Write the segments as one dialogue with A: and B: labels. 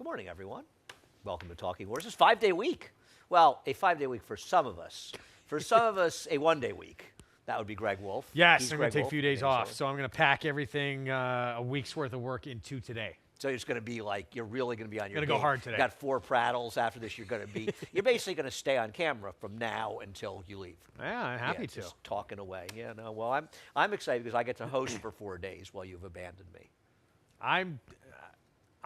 A: morning, everyone. Welcome to Talking Horses. 5-day week. Well, a 5-day week for some of us. For some of us, a 1-day week. That would be Greg Wolf.
B: Yes,
A: He's
B: I'm going
A: Greg
B: to take a
A: Wolf.
B: few days off, so I'm going to pack everything, a week's worth of work into today.
A: So it's going to be like, you're really going to be on your
B: Gonna go hard today.
A: You got 4 prattles. After this, you're going to be, you're basically going to stay on camera from now until you leave.
B: Yeah, I'm happy to.
A: Just talking away. Yeah, no, well, I'm excited because I get to host for 4 days while you've abandoned me.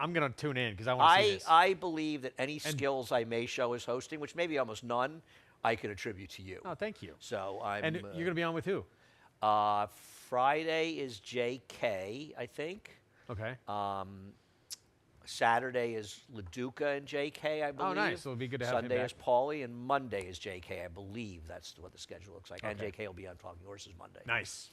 B: I'm going to tune in because I want to see this.
A: I believe that any skills I may show as hosting, which may be almost none, I can attribute to you.
B: Oh, thank you.
A: So I'm.
B: And you're going to be on with who?
A: Friday is JK, I think.
B: Okay.
A: Saturday is LaDuca and JK, I believe.
B: Oh, nice. So it'll be good to have him
A: Sunday
B: back.
A: is Paulie, and Monday is JK, I believe. That's what the schedule looks like. And
B: Okay.
A: JK will be on Talking Horses Monday.
B: Nice.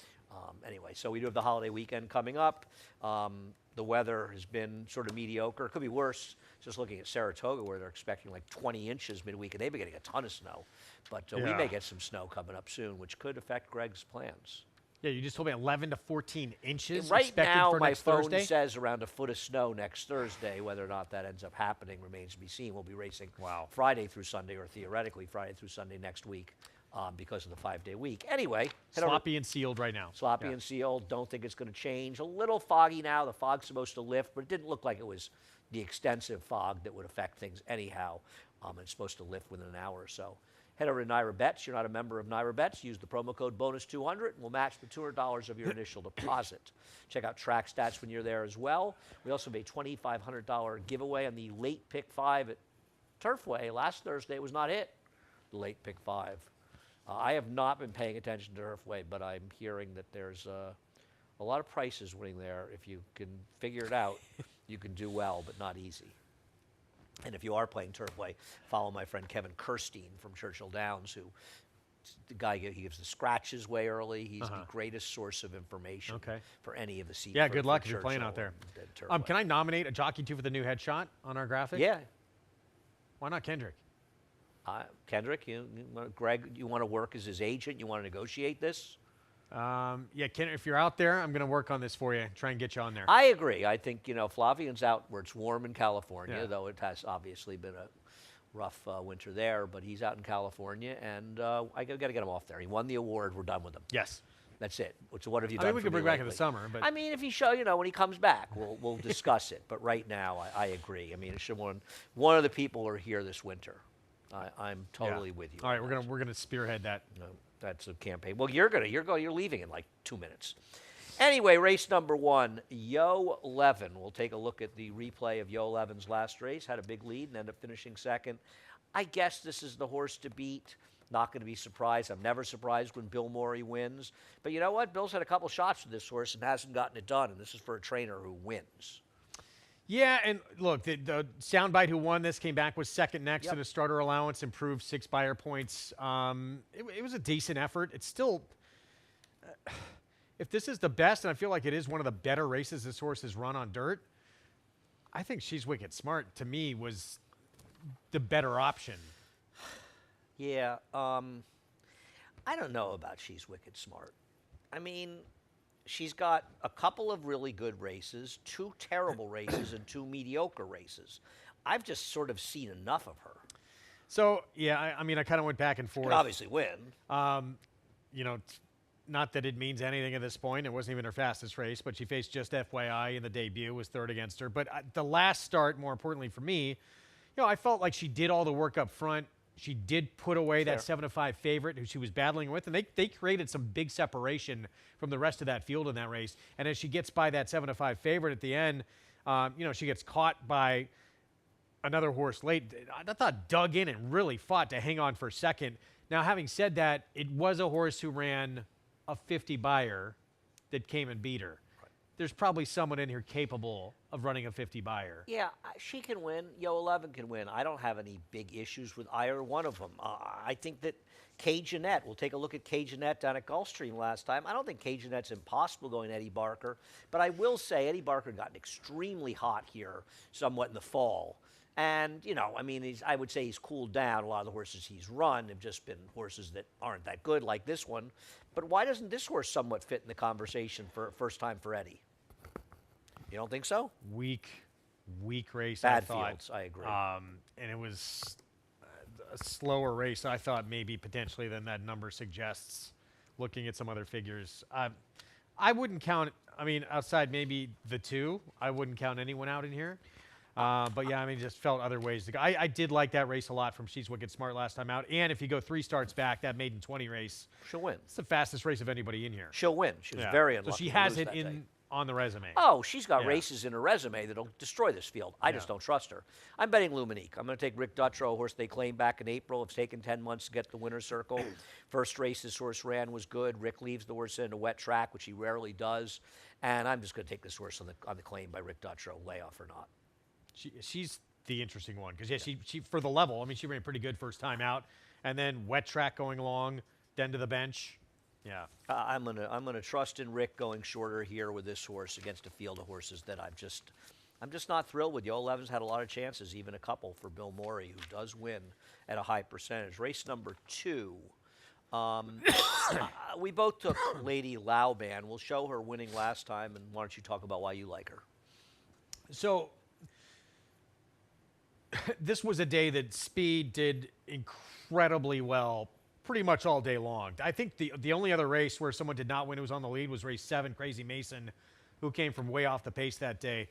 A: Anyway, so we do have the holiday weekend coming up. The weather has been sort of mediocre. It could be worse. Just looking at Saratoga, where they're expecting like 20 inches midweek, and they've been getting a ton of snow. But we
B: Yeah.
A: may get some snow coming up soon, which could affect Greg's plans.
B: Yeah, you just told me 11 to 14 inches
A: Right
B: expected
A: now,
B: for
A: my
B: next
A: phone
B: Thursday.
A: says around a foot of snow next Thursday. Whether or not that ends up happening remains to be seen. We'll be racing Friday through Sunday, or theoretically Friday through Sunday next week, because of the 5-day week. Anyway,
B: Sloppy and sealed right now.
A: Sloppy and sealed. Don't think it's going to change. A little foggy now. The fog's supposed to lift, but it didn't look like it was the extensive fog that would affect things anyhow. It's supposed to lift within an hour or so. Head over to Naira Bets. You're not a member of Naira Bets. Use the promo code BONUS200, and we'll match the $200 of your initial deposit. Check out Track Stats when you're there as well. We also made a $2,500 giveaway on the late pick 5 at Turfway. Last Thursday was not it, the late pick 5. I have not been paying attention to Turfway, but I'm hearing that there's a lot of prices winning there. If you can figure it out, you can do well, but not easy. And if you are playing Turfway, follow my friend Kevin Kirstein from Churchill Downs, who the guy he gives the scratches way early. He's the greatest source of information for any of the seats.
B: Yeah, good luck if you're playing out there. Can I nominate a jockey too for the new headshot on our graphic?
A: Yeah.
B: Why not Kendrick?
A: Kendrick, Greg, you want to work as his agent? You want to negotiate this?
B: Yeah, if you're out there, I'm going to work on this for you. Try and get you on there.
A: I agree. I think, Flavian's out where it's warm in California, though it has obviously been a rough winter there, but he's out in California, and I got to get him off there. He won the award. We're done with him.
B: Yes.
A: That's it. So what have you done?
B: I mean, we could bring back in the summer, but
A: I mean, if he when he comes back, we'll discuss it. But right now, I agree. I mean, it should one of the people are here this winter. I'm totally with you.
B: All right, we're gonna spearhead that.
A: No, that's a campaign. Well, you're leaving in like 2 minutes. Anyway, race number 1, Yo 11. We'll take a look at the replay of Yo 11's last race. Had a big lead and ended up finishing second. I guess this is the horse to beat. Not going to be surprised. I'm never surprised when Bill Morey wins. But you know what? Bill's had a couple shots with this horse and hasn't gotten it done. And this is for a trainer who wins.
B: Yeah, and look, the soundbite who won this came back with second next to the starter allowance, improved 6 buyer points. It was a decent effort. It's still, if this is the best, and I feel like it is one of the better races this horse has run on dirt, I think She's Wicked Smart, to me, was the better option.
A: Yeah, I don't know about She's Wicked Smart. I mean, she's got a couple of really good races, 2 terrible races, and 2 mediocre races. I've just sort of seen enough of her.
B: So, yeah, I mean, I kind of went back and forth.
A: She can obviously win.
B: Not that it means anything at this point. It wasn't even her fastest race, but she faced Just FYI in the debut, was third against her. But the last start, more importantly for me, I felt like she did all the work up front. She did put away that 7-5 favorite who she was battling with, and they created some big separation from the rest of that field in that race. And as she gets by that 7-5 favorite at the end, she gets caught by another horse late. I thought dug in and really fought to hang on for second. Now, having said that, it was a horse who ran a 50 buyer that came and beat her. There's probably someone in here capable of running a 50 buyer.
A: Yeah, she can win. Yo 11 can win. I don't have any big issues with either one of them. I think that Kay Jeanette, we'll take a look at Kay Jeanette down at Gulfstream last time. I don't think Kay Jeanette's impossible going Eddie Barker, but I will say Eddie Barker got extremely hot here somewhat in the fall. And, I would say he's cooled down. A lot of the horses he's run have just been horses that aren't that good, like this one. But why doesn't this horse somewhat fit in the conversation for first time for Eddie? You don't think so?
B: Weak, weak race.
A: Bad
B: I thought.
A: fields, I agree.
B: And it was a slower race, I thought, maybe potentially than that number suggests, looking at some other figures. I wouldn't count, I mean, outside maybe the two, I wouldn't count anyone out in here. But yeah, I mean, just felt other ways to go. I did like that race a lot from She's Wicked Smart last time out. And if you go 3 starts back, that maiden 20 race,
A: She'll win.
B: it's the fastest race of anybody in here.
A: She'll win. She was
B: Yeah.
A: very unlucky.
B: So she
A: to
B: has
A: lose
B: it
A: that day.
B: on the resume.
A: Oh, she's got
B: Yeah.
A: races in her resume that'll destroy this field. I just
B: Yeah.
A: don't trust her. I'm betting Luminique. I'm going to take Rick Dutrow, a horse they claimed back in April. It's taken 10 months to get the winner's circle. First race this horse ran was good. Rick leaves the horse in a wet track, which he rarely does. And I'm just going to take this horse on the claim by Rick Dutrow, layoff or not.
B: She's the interesting one because she for the level. I mean, she ran pretty good first time out, and then wet track going along, then to the bench. Yeah,
A: I'm gonna trust in Rick going shorter here with this horse against a field of horses that I'm just not thrilled with. Yo 11's had a lot of chances, even a couple for Bill Morey, who does win at a high percentage. Race number 2. We both took Lady Lauban. We'll show her winning last time, and why don't you talk about why you like her?
B: so this was a day that Speed did incredibly well pretty much all day long. I think the only other race where someone did not win who was on the lead was race 7, Crazy Mason, who came from way off the pace that day.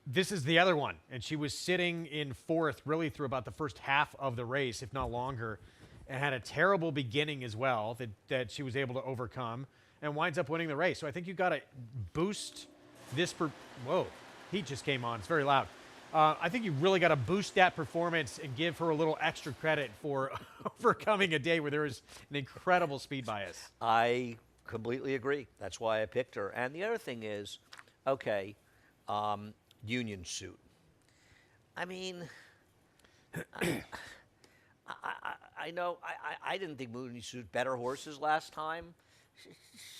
B: This is the other one, and she was sitting in 4th really through about the first half of the race, if not longer, and had a terrible beginning as well that she was able to overcome and winds up winning the race. So I think you got to boost this. Whoa, heat just came on. It's very loud. I think you really got to boost that performance and give her a little extra credit for overcoming a day where there was an incredible speed bias.
A: I completely agree. That's why I picked her. And the other thing is, okay, Union Suit. I mean, I know I didn't think Union Suit better horses last time.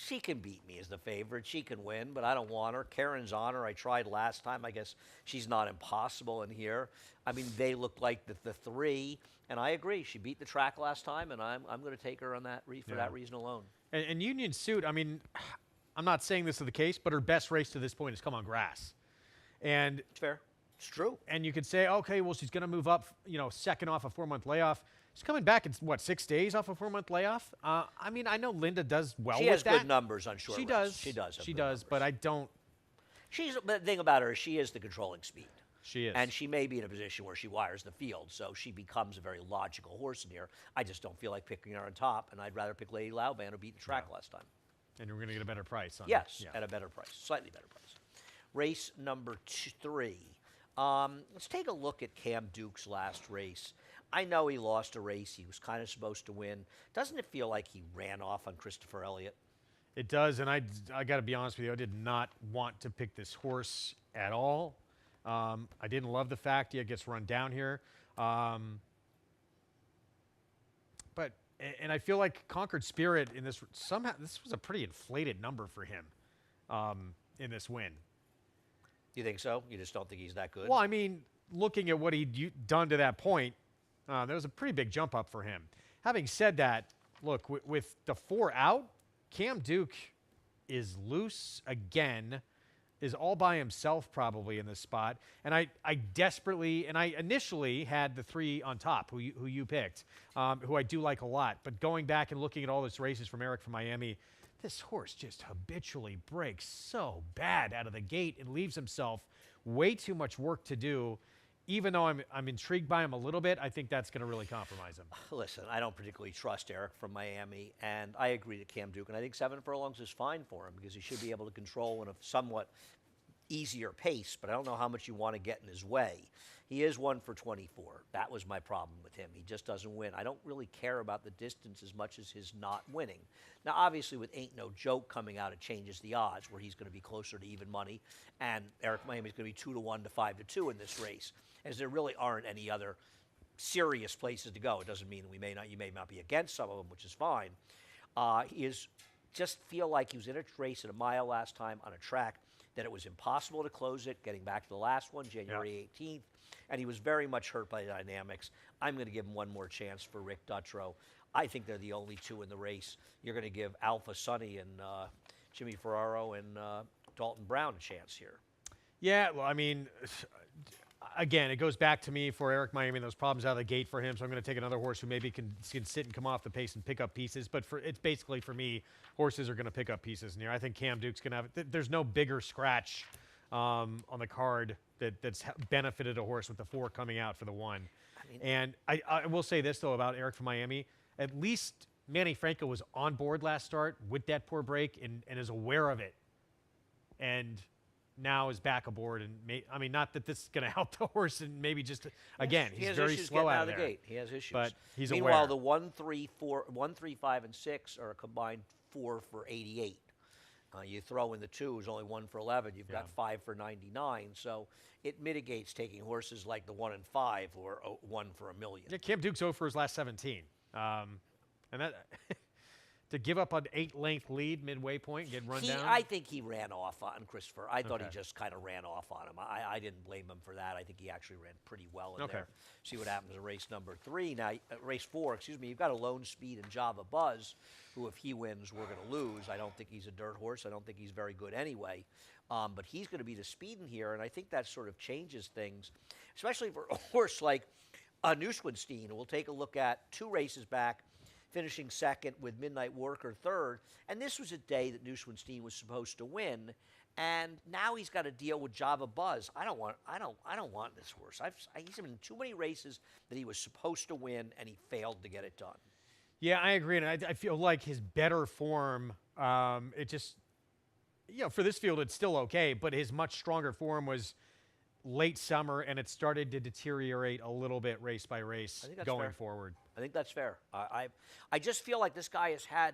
A: She can beat me as the favorite. She can win, but I don't want her. Karen's on her. I tried last time. I guess she's not impossible in here. I mean, they look like the 3, and I agree. She beat the track last time, and I'm going to take her on that for that reason alone.
B: And Union Suit, I mean, I'm not saying this is the case, but her best race to this point has come on grass. And
A: It's fair. It's true.
B: And you could say, okay, well, she's going to move up, second off a 4-month layoff. She's coming back in, 6 days off a 4-month layoff? I mean, I know Linda does well with that.
A: She has good numbers on short
B: She
A: runs.
B: does.
A: She does.
B: She does, but I don't.
A: But the thing about her is she is the controlling speed.
B: She is.
A: And she may be in a position where she wires the field, so she becomes a very logical horse in here. I just don't feel like picking her on top, and I'd rather pick Lady Lauban, who beat the track last time.
B: And we're going to get a better price on it.
A: Yes,
B: Yeah.
A: at a better price, slightly better price. Race number 3. Let's take a look at Cam Duke's last race. I know he lost a race. He was kind of supposed to win. Doesn't it feel like he ran off on Christopher Elliott?
B: It does, and I got to be honest with you, I did not want to pick this horse at all. I didn't love the fact he gets run down here. But I feel like Conquered Spirit in this, somehow, this was a pretty inflated number for him in this win.
A: You think so? You just don't think he's that good?
B: Well, I mean, looking at what he'd done to that point, there was a pretty big jump up for him. Having said that, look, with the 4 out, Cam Duke is loose again, is all by himself probably in this spot. And I initially had the 3 on top, who you picked, who I do like a lot. But going back and looking at all those races from Eric from Miami, this horse just habitually breaks so bad out of the gate and leaves himself way too much work to do. Even though I'm intrigued by him a little bit, I think that's going to really compromise him.
A: Listen, I don't particularly trust Eric from Miami, and I agree to Cam Duke, and I think 7 furlongs is fine for him because he should be able to control in a somewhat easier pace, but I don't know how much you want to get in his way. He is 1 for 24. That was my problem with him. He just doesn't win. I don't really care about the distance as much as his not winning. Now, obviously, with Ain't No Joke coming out, it changes the odds where he's going to be closer to even money, and Eric Miami is going to be 2-1 to 5-2 in this race, as there really aren't any other serious places to go. It doesn't mean you may not be against some of them, which is fine. He is just feel like he was in a race at a mile last time on a track that it was impossible to close it, getting back to the last one, January 18th, and he was very much hurt by the dynamics. I'm going to give him one more chance for Rick Dutrow. I think they're the only 2 in the race. You're going to give Alpha Sonny and Jimmy Ferraro and Dalton Brown a chance here.
B: Yeah, well, I mean, again, it goes back to me for Eric Miami, those problems out of the gate for him. So I'm going to take another horse who maybe can sit and come off the pace and pick up pieces. But it's basically for me, horses are going to pick up pieces in here. I think Cam Duke's going to have. There's no bigger scratch on the card that's benefited a horse with the 4 coming out for the 1. And I will say this though about Eric from Miami. At least Manny Franco was on board last start with that poor break and is aware of it. And now is back aboard, and not that this is going to help the horse, and maybe just again he's very slow out of
A: the
B: there.
A: gate. He has issues,
B: but he's
A: Meanwhile,
B: aware.
A: the 1, 3, 4, 1, 3, 5, and 6 are a combined 4 for 88. You throw in the 2, who's only 1 for 11. You've got 5 for 99. So it mitigates taking horses like the 1 and 5, who are 1 for $1 million.
B: Yeah, Cam Duke's 0 for his last 17, and that. To give up an 8-length lead midway point, get run down?
A: I think he ran off on Christopher. I thought he
B: Okay.
A: just kind of ran off on him. I didn't blame him for that. I think he actually ran pretty well in there. See what happens in race number 3. Now, race 4, excuse me, you've got a Lone Speed and Java Buzz, who if he wins, we're going to lose. I don't think he's a dirt horse. I don't think he's very good anyway. But he's going to be the speed in here, and I think that sort of changes things, especially for a horse like Neuschwanstein. We'll take a look at 2 races back, finishing second with Midnight Worker third. And this was a day that Neuschwanstein was supposed to win. And now he's got to deal with Java Buzz. I don't want this horse. He's been in too many races that he was supposed to win, and he failed to get it done.
B: Yeah, I agree. And I feel like his better form, it just, for this field, it's still okay. But his much stronger form was late summer, and it started to deteriorate a little bit race by race going forward.
A: I think that's fair. I just feel like this guy has had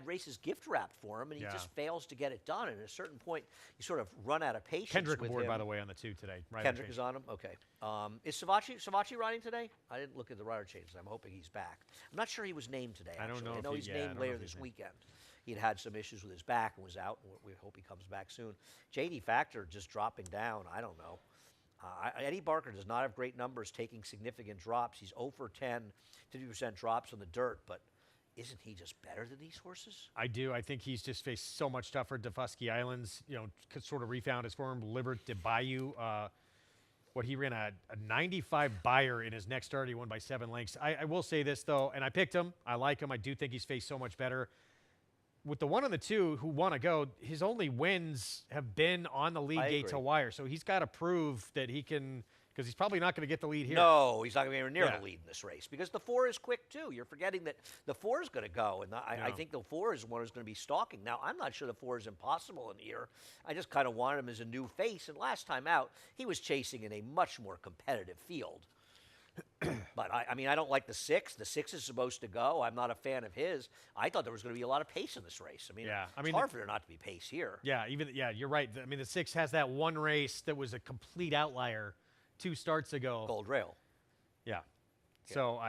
A: races gift wrapped for him, and he just fails to get it done. And at a certain point, you sort of run out of patience.
B: Kendrick
A: with
B: aboard,
A: him.
B: by the way, on the 2 today.
A: Kendrick is on him? Okay. Is Savachi riding today? I didn't look at the rider changes. I'm hoping he's back. I'm not sure he was named today, actually.
B: I don't know.
A: I know he's named later this weekend. He had some issues with his back and was out, and we hope he comes back soon. J.D. Factor just dropping down. I don't know. Eddie Barker does not have great numbers taking significant drops. He's 0 for 10, 50% drops on the dirt, but isn't he just better than these horses?
B: I do. I think he's just faced so much tougher. Defusky Islands, could sort of refound his form. Libert de Bayou, he ran a 95 buyer in his next start. He won by 7 lengths. I will say this, though, and I picked him. I like him. I do think he's faced so much better. With the 1 and the 2 who want to go, his only wins have been on the lead gate to wire. So he's got to prove that he can, because he's probably not going to get the lead here.
A: No, he's not going to be near the lead in this race because the 4 is quick too. You're forgetting that the 4 is going to go, and I think the 4 is one who's going to be stalking. Now, I'm not sure the 4 is impossible in here. I just kind of wanted him as a new face, and last time out, he was chasing in a much more competitive field. But, I don't like the 6. The 6 is supposed to go. I'm not a fan of his. I thought there was going to be a lot of pace in this race. It's hard for there not to be pace here.
B: Yeah, you're right. The 6 has that one race that was a complete outlier 2 starts ago.
A: Gold Rail.
B: Yeah. So,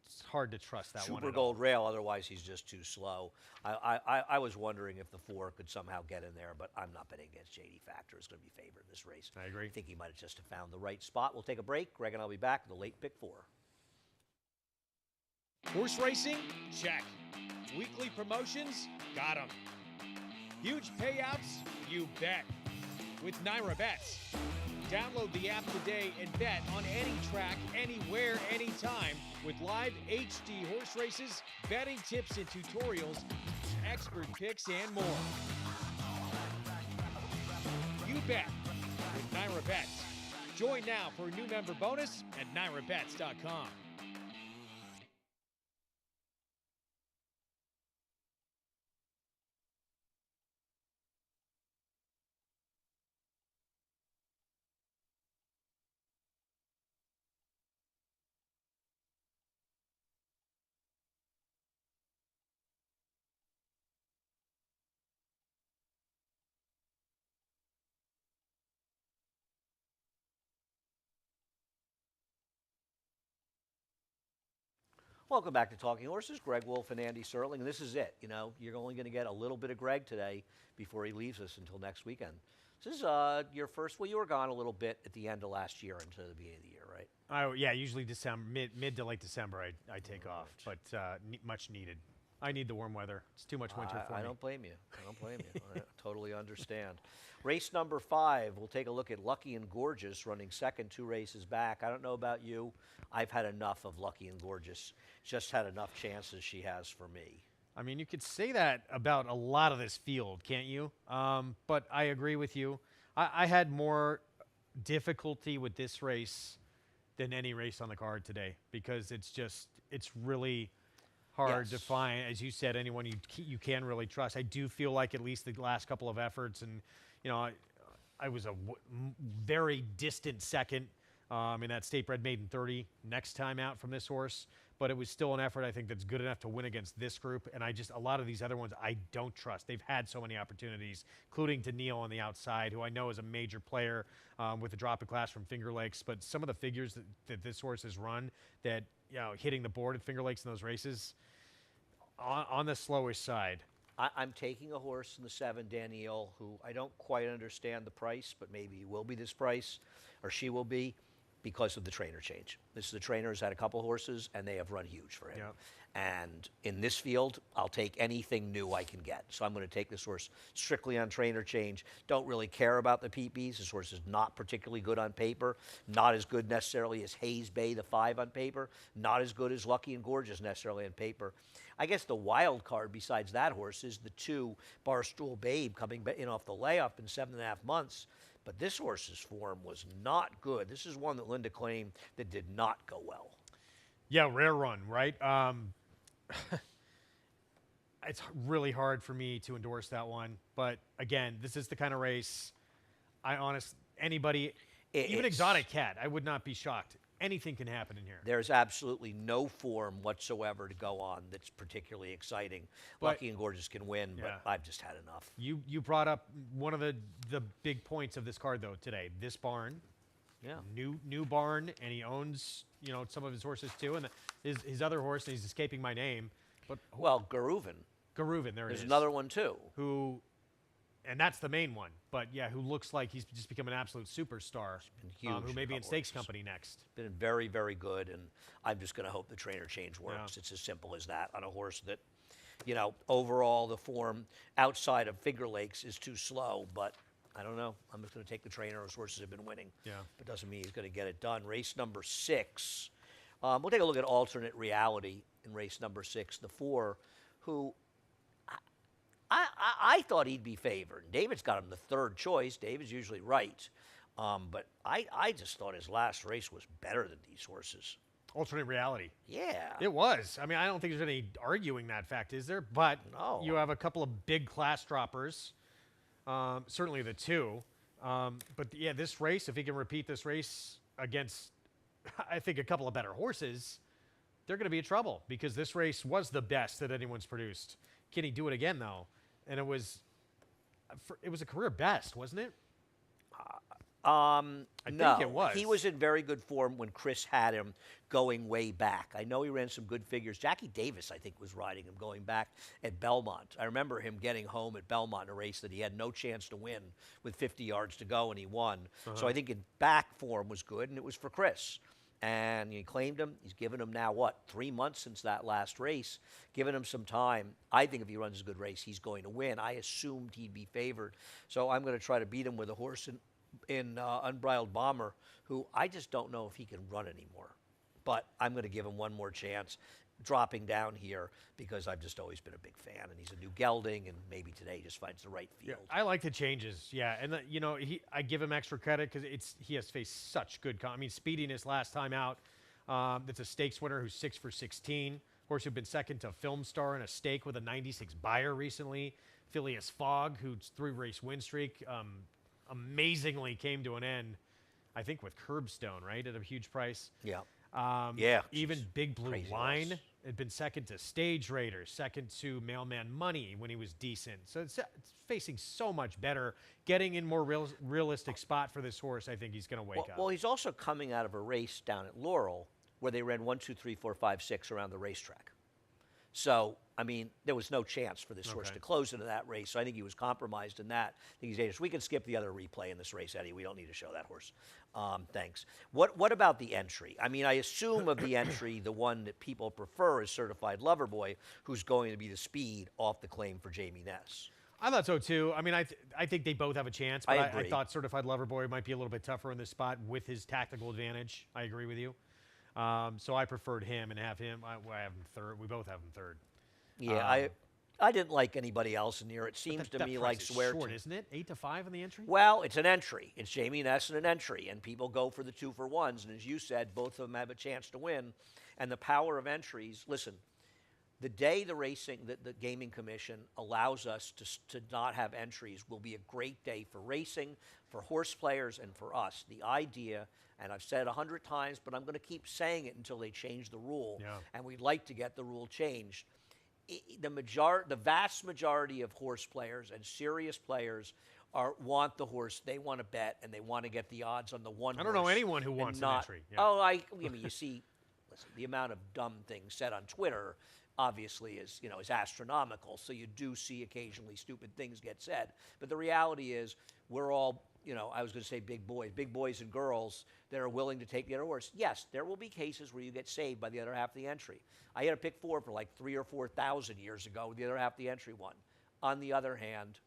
B: it's hard to trust that one.
A: Super Gold Rail, otherwise he's just too slow. I was wondering if the 4 could somehow get in there, but I'm not betting against J.D. Factor. Is going to be favored in this race.
B: I agree.
A: I think he might have just found the right spot. We'll take a break. Greg and I'll be back with the late pick 4.
C: Horse racing? Check. Weekly promotions? Got 'em. Huge payouts? You bet. With Naira Bets. Download the app today and bet on any track, anywhere, anytime with live HD horse races, betting tips and tutorials, expert picks, and more. You bet with Naira Bets. Join now for a new member bonus at nairabets.com.
A: Welcome back to Talking Horses. Greg Wolf and Andy Serling, and this is it. You're only going to get a little bit of Greg today before he leaves us until next weekend. This is your first. Well, you were gone a little bit at the end of last year into the beginning of the year, right?
B: Yeah, usually December, mid to late December, I take off, but much needed. I need the warm weather. It's too much winter for me.
A: I don't blame you. I don't blame you. I totally understand. Race number 5, we'll take a look at Lucky and Gorgeous running second 2 races back. I don't know about you. I've had enough of Lucky and Gorgeous. Just had enough chances she has for me.
B: I mean, you could say that about a lot of this field, can't you? But I agree with you. I had more difficulty with this race than any race on the card today because it's really hard to find, as you said, anyone you can really trust. I do feel like at least the last couple of efforts, and I was a very distant second in that State Bred Maiden 30 next time out from this horse, but it was still an effort I think that's good enough to win against this group. And a lot of these other ones I don't trust. They've had so many opportunities, including Daniil on the outside, who I know is a major player with the drop in class from Finger Lakes. But some of the figures that this horse has run, that hitting the board at Finger Lakes in those races, on the slowish side.
A: I'm taking a horse in the 7, Danielle, who I don't quite understand the price, but maybe will be this price, or she will be, because of the trainer change. The trainer has had a couple horses, and they have run huge for him.
B: Yep.
A: And in this field, I'll take anything new I can get. So I'm going to take this horse strictly on trainer change. Don't really care about the PPs. This horse is not particularly good on paper. Not as good necessarily as Hayes Bay, the 5 on paper. Not as good as Lucky and Gorgeous necessarily on paper. I guess the wild card besides that horse is the 2 Barstool Babe coming in off the layoff in 7.5 months. But this horse's form was not good. This is one that Linda claimed that did not go well.
B: Yeah, rare run, right? It's really hard for me to endorse that one. But again, this is the kind of race anybody, even Exotic Cat, I would not be shocked. Anything can happen in here.
A: There's absolutely no form whatsoever to go on that's particularly exciting. Lucky and Gorgeous can win, but I've just had enough.
B: You brought up one of the big points of this card, though, today. This barn.
A: Yeah.
B: New barn, and he owns, some of his horses, too. And his other horse, and he's escaping my name. But
A: Garuvan.
B: Garuvan, there it is.
A: There's another one, too.
B: And that's the main one. But, yeah, who looks like he's just become an absolute superstar. Who may be in Stakes Company next.
A: Been very, very good, and I'm just going to hope the trainer change works. Yeah. It's as simple as that on a horse that, overall the form outside of Finger Lakes is too slow. But I don't know. I'm just going to take the trainer. His horses have been winning. Yeah. But doesn't mean he's going to get it done. Race number 6. We'll take a look at Alternate Reality in race number 6, the 4, who I thought he'd be favored. David's got him the 3rd choice. David's usually right. But I just thought his last race was better than these horses.
B: Alternate Reality.
A: Yeah.
B: It was. I mean, I don't think there's any arguing that fact, is there? But you have a couple of big class droppers. Certainly the 2. But, yeah, this race, if he can repeat this race against, I think, a couple of better horses, they're going to be in trouble because this race was the best that anyone's produced. Can he do it again, though? And it was a career best, wasn't it?
A: I
B: think it was.
A: He was in very good form when Chris had him going way back. I know he ran some good figures. Jackie Davis, I think, was riding him going back at Belmont. I remember him getting home at Belmont in a race that he had no chance to win with 50 yards to go, and he won. So I think in back form was good, and it was for Chris. And he claimed him. He's given him now, 3 months since that last race, given him some time. I think if he runs a good race, he's going to win. I assumed he'd be favored. So I'm going to try to beat him with a horse in Unbridled Bomber, who I just don't know if he can run anymore. But I'm going to give him one more chance, dropping down here, because I've just always been a big fan. And he's a new gelding, and maybe today he just finds the right field.
B: Yeah, I like the changes, and I give him extra credit because he has faced such good. Speediness last time out. That's a stakes winner who's 6 for 16. Horse who'd been second to Film Star in a stake with a 96 buyer recently. Phileas Fogg, who's 3-race win streak, amazingly came to an end, I think, with Curbstone, right, at a huge price.
A: Yeah.
B: Even Big Blue Line had been second to Stage Raiders, second to Mailman Money when he was decent. So it's facing so much better. Getting in more realistic spot for this horse, I think he's going to wake up.
A: Well, he's also coming out of a race down at Laurel where they ran 1, 2, 3, 4, 5, 6 around the racetrack. So, I mean, there was no chance for this horse
B: Okay.
A: to close into that race. So I think he was compromised in that. I think he's dangerous. We can skip the other replay in this race, Eddie. We don't need to show that horse. Thanks. What about the entry? I mean, I assume of the entry, the one that people prefer is Certified Lover Boy, who's going to be the speed off the claim for Jamie Ness.
B: I thought so too. I mean, I think they both have a chance, but
A: I
B: I
A: agree.
B: thought Certified Lover Boy might be a little bit tougher in this spot with his tactical advantage. I agree with you. So I preferred him and have him. I have him third. We both have him third.
A: Yeah, I didn't like anybody else in here. It seems to
B: That
A: me
B: price
A: like
B: is
A: Swear
B: short,
A: to.
B: isn't it? 8-5 on the entry.
A: Well, it's an entry. It's Jamie Ness and an entry, and people go for the 2-for-1s. And as you said, both of them have a chance to win. And the power of entries. Listen, the day the Gaming Commission allows us to not have entries will be a great day for racing, for horse players, and for us. The idea, and I've said it 100 times, but I'm going to keep saying it until they change the rule.
B: Yeah.
A: And we'd like to get the rule changed. The vast majority of horse players and serious players want the horse. They want to bet, and they want to get the odds on the one.
B: I don't know
A: horse
B: anyone who
A: and
B: wants an
A: not,
B: entry. Yeah.
A: Oh, I mean, you see, listen, the amount of dumb things said on Twitter obviously is astronomical. So you do see occasionally stupid things get said, but the reality is we're all. I was going to say big boys and girls that are willing to take the other horse. Yes, there will be cases where you get saved by the other half of the entry. I had a pick 4 for like 3,000 or 4,000 years ago. The other half of the entry won. On the other hand,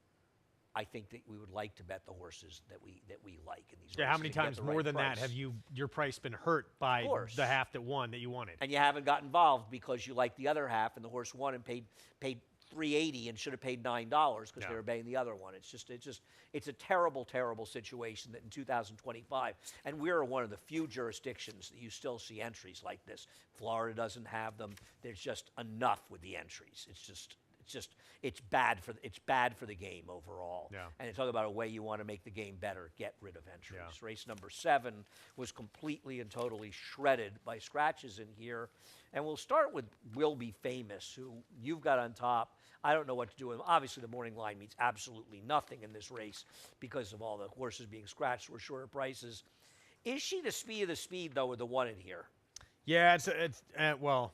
A: I think that we would like to bet the horses that we like in these races.
B: Yeah, how many
A: to get
B: times
A: the
B: more
A: right
B: than that
A: price.
B: have your price been hurt by
A: course.
B: the half that won that you wanted?
A: And you haven't got involved because you like the other half, and the horse won and paid $3.80 and should have paid $9 because
B: Yeah.
A: they were betting the other one. It's a terrible, terrible situation that in 2025, and we're one of the few jurisdictions that you still see entries like this. Florida doesn't have them. There's just enough with the entries. It's bad for the game overall.
B: Yeah.
A: And talk about a way you want to make the game better. Get rid of entries.
B: Yeah.
A: Race number 7 was completely and totally shredded by scratches in here. And we'll start with Will Be Famous, who you've got on top. I don't know what to do with him. Obviously, the morning line means absolutely nothing in this race because of all the horses being scratched for shorter prices. Is she the speed of the speed, though, with the one in here?
B: Yeah, well,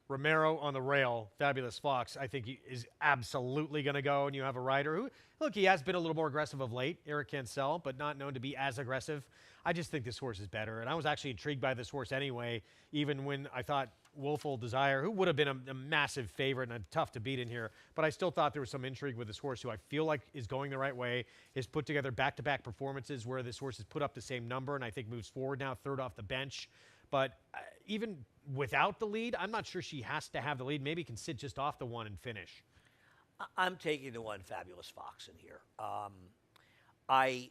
B: Romero on the rail, Fabulous Fox, I think he is absolutely going to go, and you have a rider who, look, he has been a little more aggressive of late, Eric Cancel, but not known to be as aggressive. I just think this horse is better, and I was actually intrigued by this horse anyway, even when I thought Willful Desire, who would have been a massive favorite and tough to beat in here, but I still thought there was some intrigue with this horse who I feel like is going the right way, has put together back-to-back performances where this horse has put up the same number and I think moves forward now, third off the bench. But even without the lead, I'm not sure she has to have the lead. Maybe can sit just off the one and finish.
A: I'm taking the one Fabulous Fox in here. I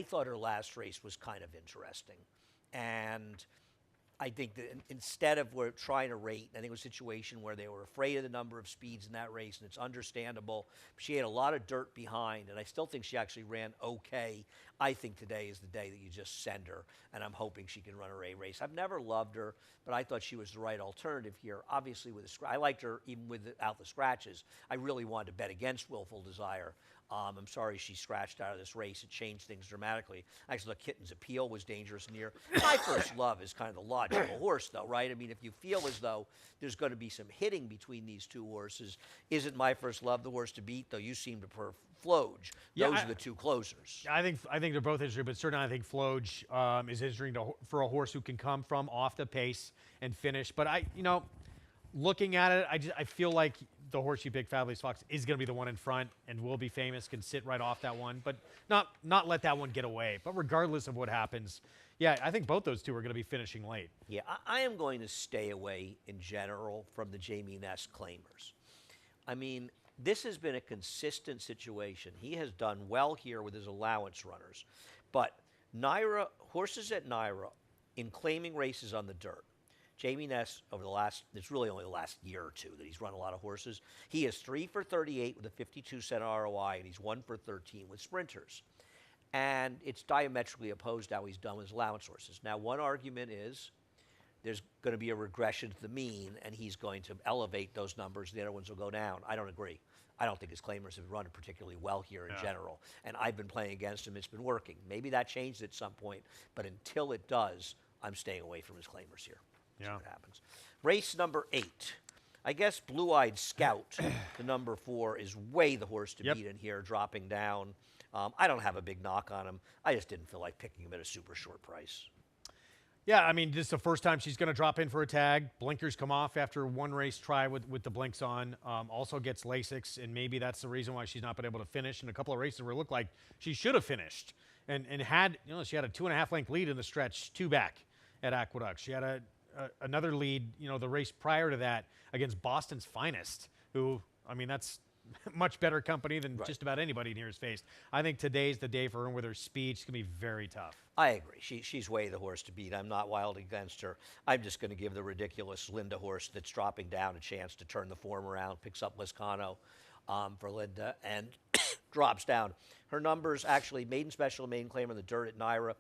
A: thought her last race was kind of interesting. And I think that instead of we're trying to rate, I think it was a situation where they were afraid of the number of speeds in that race, and it's understandable. She had a lot of dirt behind, and I still think she actually ran okay. I think today is the day that you just send her, and I'm hoping she can run a race. I've never loved her, but I thought she was the right alternative here. Obviously, I liked her even without the scratches. I really wanted to bet against Willful Desire. I'm sorry she scratched out of this race. It changed things dramatically. I actually thought Kitten's Appeal was dangerous in here. My First Love is kind of the logical horse, though, right? I mean, if you feel as though there's going to be some hitting between these two horses, isn't My First Love the horse to beat, though you seem to prefer Floge?
B: Yeah,
A: Those are the two closers.
B: I think they're both injured, but certainly I think Floge is injuring for a horse who can come from off the pace and finish. But looking at it, I feel like the horse you picked, Fabulous Fox, is going to be the one in front and Will Be Famous, can sit right off that one, but not let that one get away. But regardless of what happens, yeah, I think both those two are going to be finishing late.
A: Yeah, I am going to stay away in general from the Jamie Ness claimers. I mean, this has been a consistent situation. He has done well here with his allowance runners, but horses at Naira in claiming races on the dirt. Jamie Ness, it's really only the last year or two that he's run a lot of horses. He is 3 for 38 with a 52-cent ROI, and he's 1 for 13 with sprinters. And it's diametrically opposed how he's done with his allowance horses. Now, one argument is there's going to be a regression to the mean, and he's going to elevate those numbers. The other ones will go down. I don't agree. I don't think his claimers have run particularly well here in general. And I've been playing against him. It's been working. Maybe that changes at some point, but until it does, I'm staying away from his claimers here. See what happens. Race number 8. I guess Blue Eyed Scout, the number 4, is way the horse to
B: Yep.
A: beat in here, dropping down. I don't have a big knock on him. I just didn't feel like picking him at a super short price.
B: Yeah, I mean, this is the first time she's going to drop in for a tag. Blinkers come off after one race try with the blinks on. Also gets Lasix, and maybe that's the reason why she's not been able to finish in a couple of races where it looked like she should have finished. And had, she had a 2.5 length lead in the stretch, 2 back at Aqueduct. She had another lead, the race prior to that against Boston's Finest, who, I mean, that's much better company than just about anybody in here has faced. I think today's the day for her, and with her speed, she's going to be very tough.
A: I agree. She's way the horse to beat. I'm not wild against her. I'm just going to give the ridiculous Linda horse that's dropping down a chance to turn the form around, picks up Liscano for Linda, and drops down. Her numbers, actually, maiden special, maiden claim on the dirt at Naira.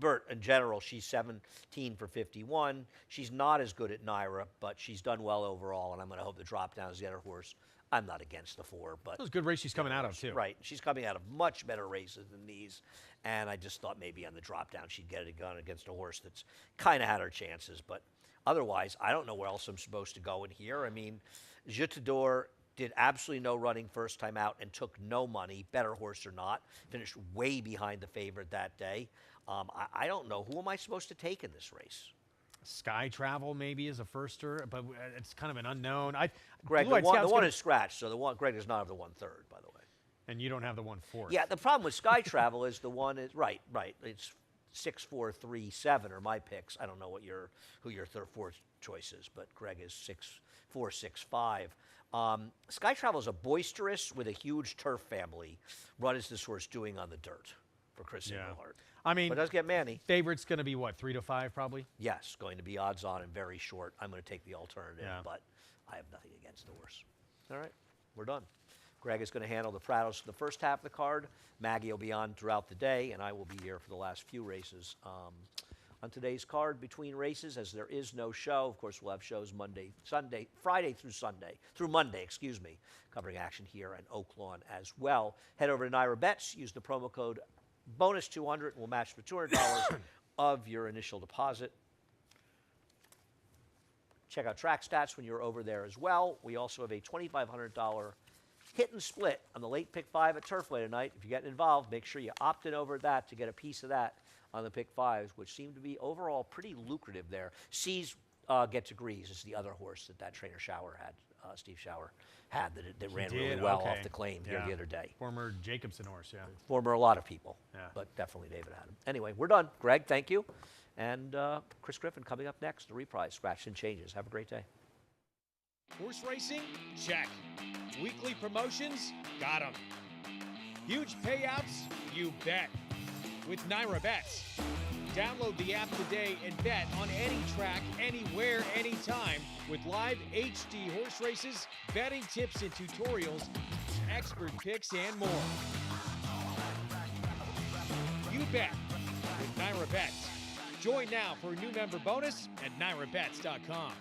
A: Bert, in general, she's 17 for 51. She's not as good at Naira, but she's done well overall, and I'm going to hope the drop down is the other horse. I'm not against the 4, but...
B: That was a good race she's coming out of, too.
A: Right. She's coming out of much better races than these, and I just thought maybe on the drop down she'd get it done against a horse that's kind of had her chances, but otherwise, I don't know where else I'm supposed to go in here. I mean, Jutador did absolutely no running first time out and took no money, better horse or not, finished way behind the favorite that day. I don't know. Who am I supposed to take in this race?
B: Sky Travel maybe is a firster, but it's kind of an unknown.
A: Greg,
B: Blue Eyed
A: the one
B: Scout's
A: is scratched, so Greg does not have the 1/3, by the way.
B: and you don't have the 1/4.
A: Yeah, the problem with Sky Travel is the one is right. It's 6, 4, 3, 7 are my picks. I don't know who your fourth choice is, but Greg is 6, 4, 6, 5. Sky Travel is a boisterous with a huge turf family. What is this horse doing on the dirt for Chris Englehart?
B: I mean,
A: But it does get Manny.
B: Favorite's going to be what, 3 to 5 probably?
A: Yes, going to be odds on and very short. I'm going to take the alternative,
B: Yeah.
A: but I have nothing against the horse. All right, we're done. Greg is going to handle the Prados for the first half of the card. Maggie will be on throughout the day, and I will be here for the last few races. On today's card, between races, as there is no show, of course, we'll have shows Friday through Monday, covering action here in Oak Lawn as well. Head over to Naira Bets, use the promo code bonus 200, and we'll match for $200 of your initial deposit. Check out Track Stats when you're over there as well. We also have a $2,500 hit and split on the late pick 5 at Turfway tonight. If you're getting involved, make sure you opt in over that to get a piece of that on the pick 5s, which seem to be overall pretty lucrative there. C's Gets Agrees is the other horse that trainer Steve Shower had that ran really well off the claim here the other day.
B: Former Jacobson horse, yeah.
A: Former a lot of people,
B: Yeah.
A: but definitely David had him. Anyway, we're done. Greg, thank you. And Chris Griffin coming up next, the reprise, Scratch and Changes. Have a great day.
C: Horse racing? Check. Weekly promotions? Got 'em. Huge payouts? You bet. With Naira Bets. Download the app today and bet on any track, anywhere, anytime with live HD horse races, betting tips and tutorials, expert picks, and more. You bet with Naira Bets. Join now for a new member bonus at NairaBets.com.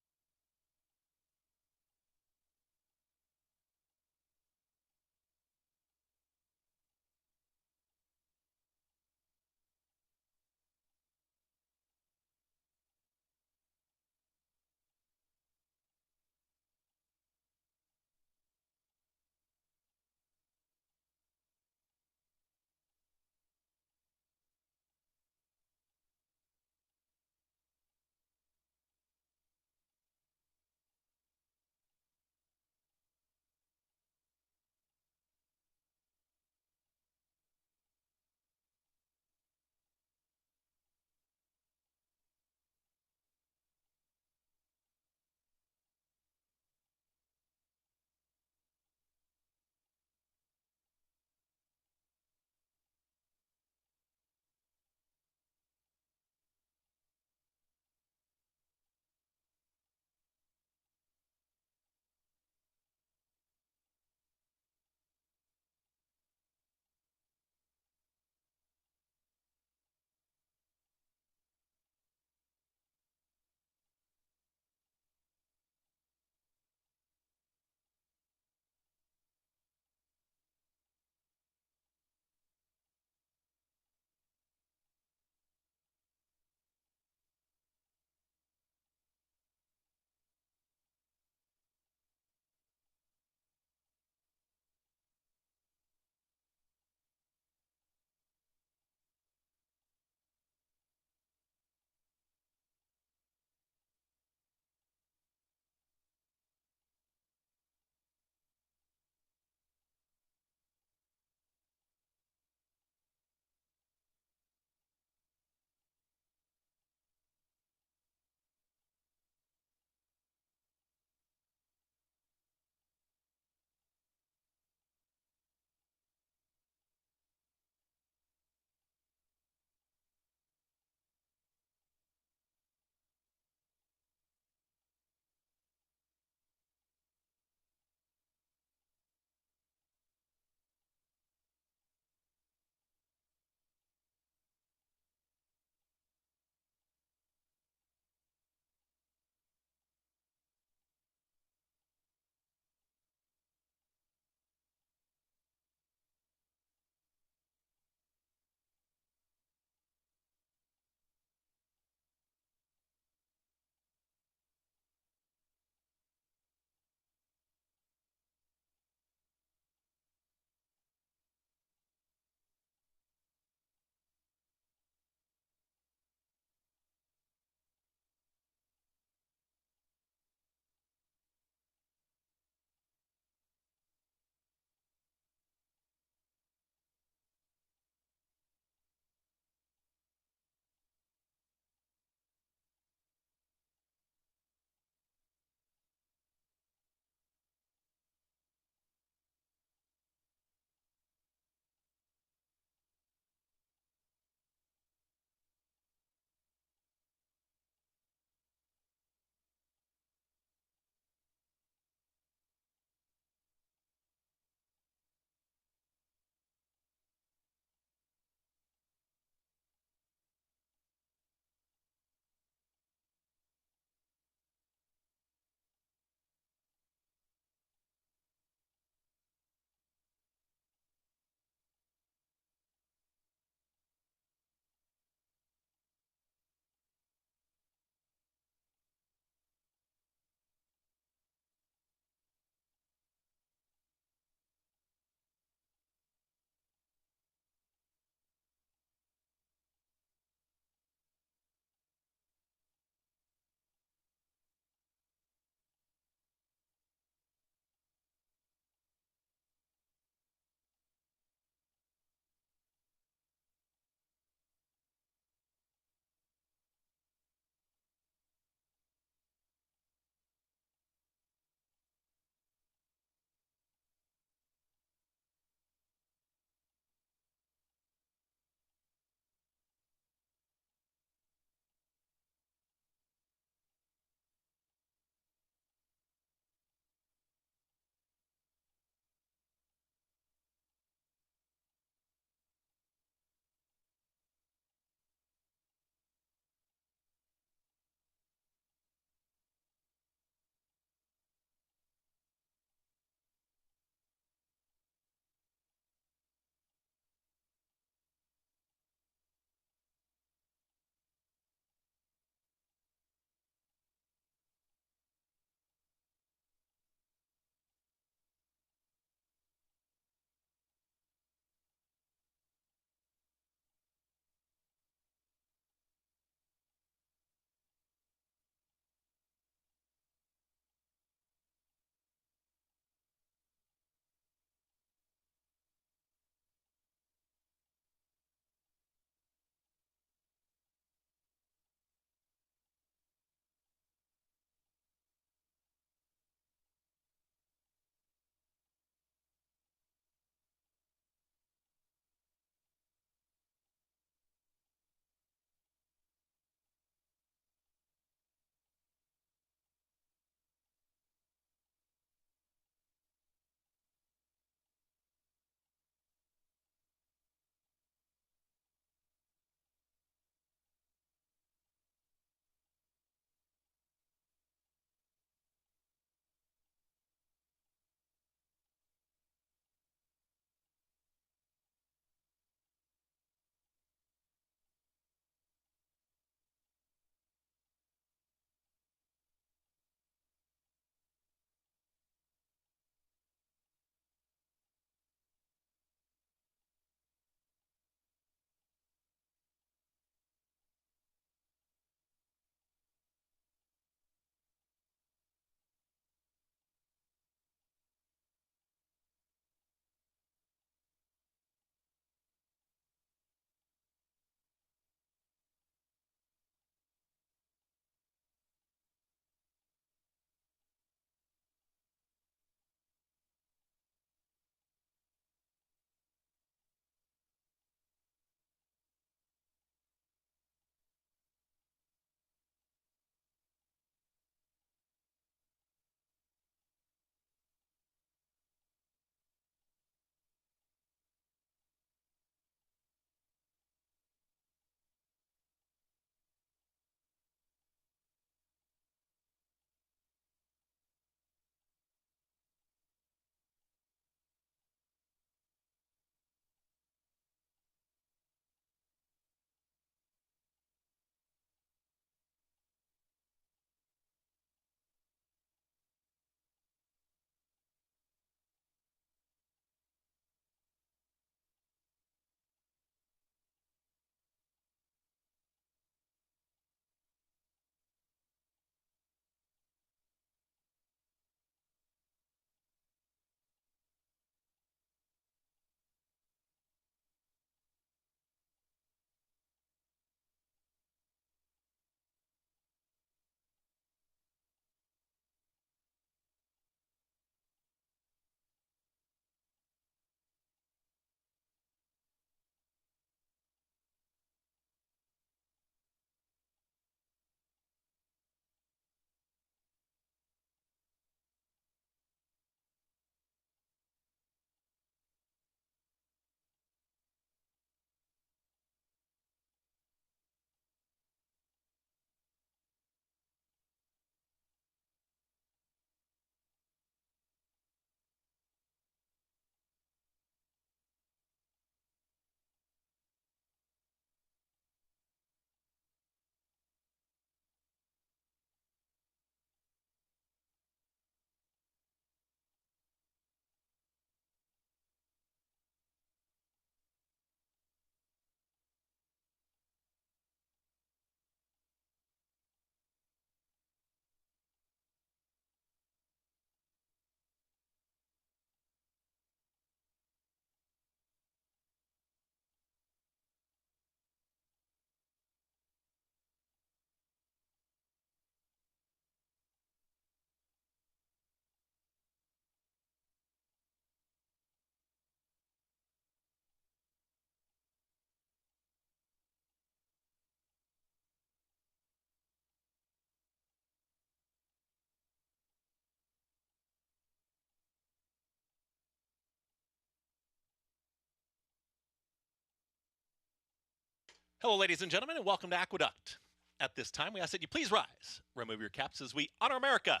D: Hello, ladies and gentlemen, and welcome to Aqueduct. At this time, we ask that you please rise, remove your caps as we honor America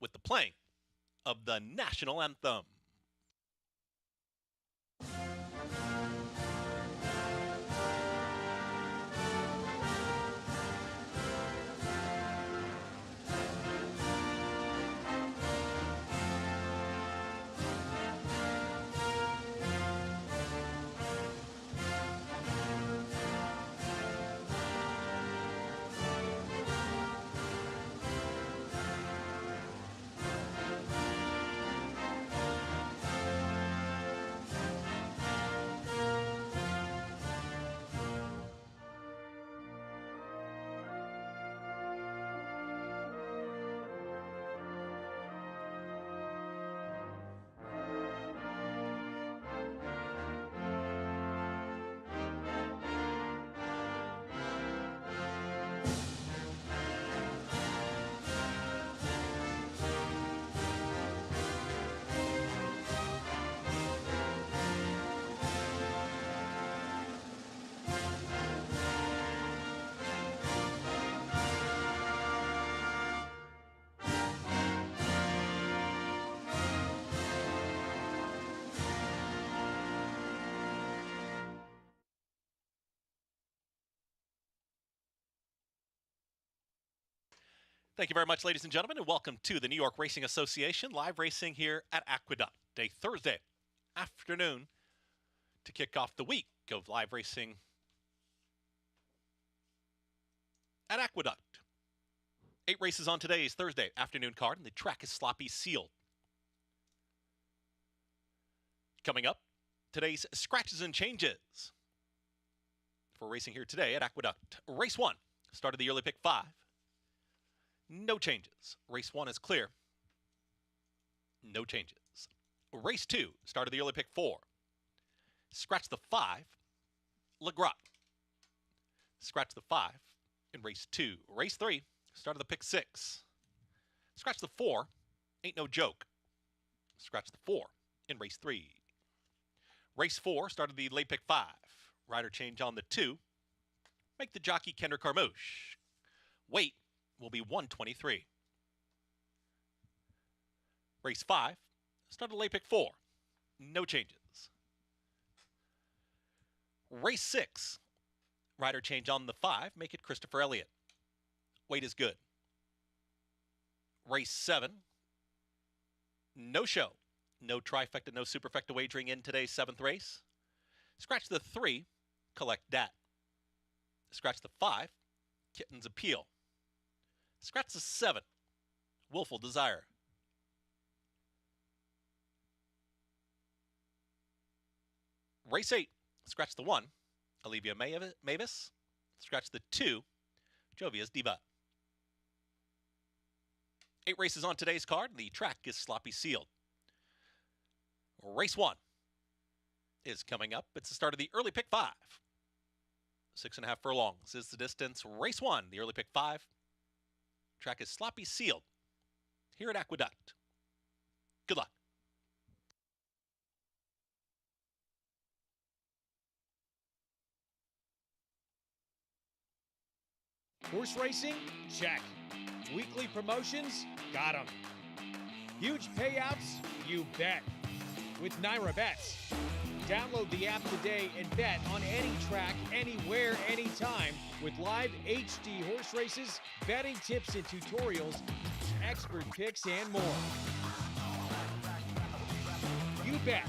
D: with the playing of the national anthem. Thank you very much, ladies and gentlemen, and welcome to the New York Racing Association live racing here at Aqueduct, a Thursday afternoon to kick off the week of live racing at Aqueduct. 8 races on today's Thursday afternoon card, and the track is sloppy sealed. Coming up, today's scratches and changes for racing here today at Aqueduct. Race 1, start of the early pick 5. No changes. Race 1 is clear. No changes. Race 2, start of the early pick 4. Scratch the 5, LeGras. Scratch the 5 in race 2. Race 3, start of the pick 6. Scratch the 4, Ain't No Joke. Scratch the 4 in race 3. Race 4, start of the late pick 5. Rider change on the 2. Make the jockey Kendrick Carmouche. Weight will be 123. Race 5, start of late pick 4. No changes. Race 6, rider change on the 5. Make it Christopher Elliott. Weight is good. Race 7, no show. No trifecta, no superfecta wagering in today's 7th race. Scratch the 3, Collect Dat. Scratch the 5, Kitten's Appeal. Scratch the 7, Willful Desire. Race 8, scratch the 1, Olivia Mavis. Scratch the 2, Jovia's Diva. 8 races on today's card, and the track is sloppy sealed. Race 1 is coming up. It's the start of the early pick 5. 6.5 furlongs is the distance. Race 1, the early pick 5. Track is sloppy sealed here at Aqueduct. Good luck.
C: Horse racing? Check. Weekly promotions? Got 'em. Huge payouts? You bet. With Naira Bets. Download the app today and bet on any track, anywhere, anytime with live HD horse races, betting tips and tutorials, expert picks, and more. You bet